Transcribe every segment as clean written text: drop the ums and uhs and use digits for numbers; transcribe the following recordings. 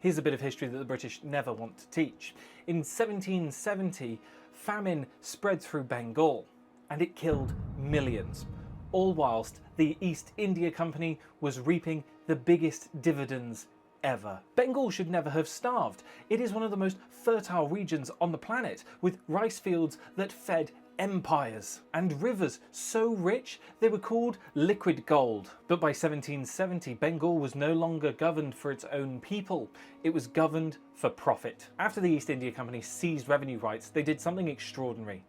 Here's a bit of history that the British never want to teach. In 1770, famine spread through Bengal and it killed millions, all whilst the East India Company was reaping the biggest dividends ever. Bengal should never have starved. It is one of the most fertile regions on the planet, with rice fields that fed empires and rivers so rich they were called liquid gold. But by 1770, Bengal was no longer governed for its own people, it was governed for profit. After the East India Company seized revenue rights, they did something extraordinary.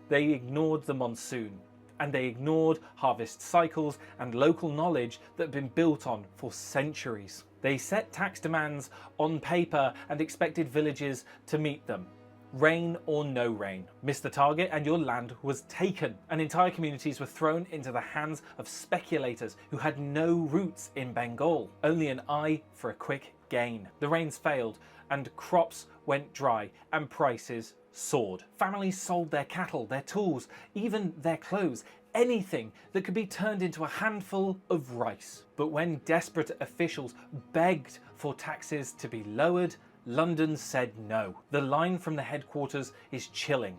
They ignored the monsoon, and they ignored harvest cycles and local knowledge that had been built on for centuries. They set tax demands on paper and expected villages to meet them. Rain or no rain. Miss the target and your land was taken, and entire communities were thrown into the hands of speculators who had no roots in Bengal, only an eye for a quick gain. The rains failed and crops went dry and prices soared. Families sold their cattle, their tools, even their clothes, anything that could be turned into a handful of rice. But when desperate officials begged for taxes to be lowered, London said no. The line from the headquarters is chilling.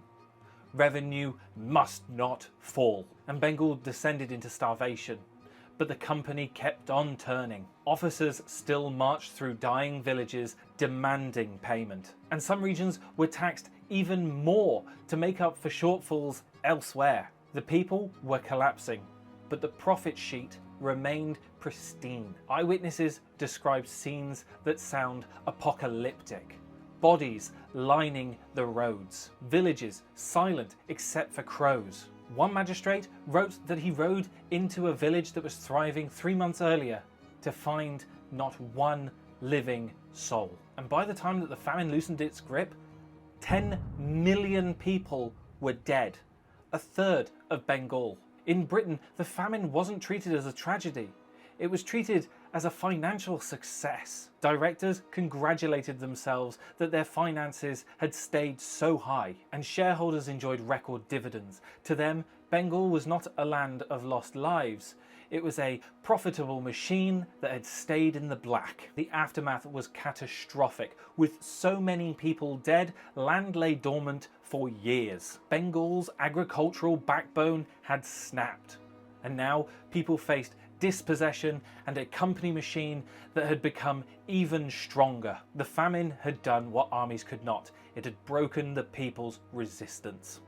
Revenue must not fall. And Bengal descended into starvation. But the company kept on turning. Officers still marched through dying villages demanding payment. And some regions were taxed even more to make up for shortfalls elsewhere. The people were collapsing, but the profit sheet remained pristine. Eyewitnesses described scenes that sound apocalyptic. Bodies lining the roads. Villages silent except for crows. One magistrate wrote that he rode into a village that was thriving 3 months earlier to find not one living soul. And by the time that the famine loosened its grip, 10 million people were dead, a third of Bengal. In Britain, the famine wasn't treated as a tragedy. It was treated as a financial success. Directors congratulated themselves that their finances had stayed so high, and shareholders enjoyed record dividends. To them, Bengal was not a land of lost lives. It was a profitable machine that had stayed in the black. The aftermath was catastrophic. With so many people dead, land lay dormant for years. Bengal's agricultural backbone had snapped. And now people faced dispossession and a company machine that had become even stronger. The famine had done what armies could not. It had broken the people's resistance.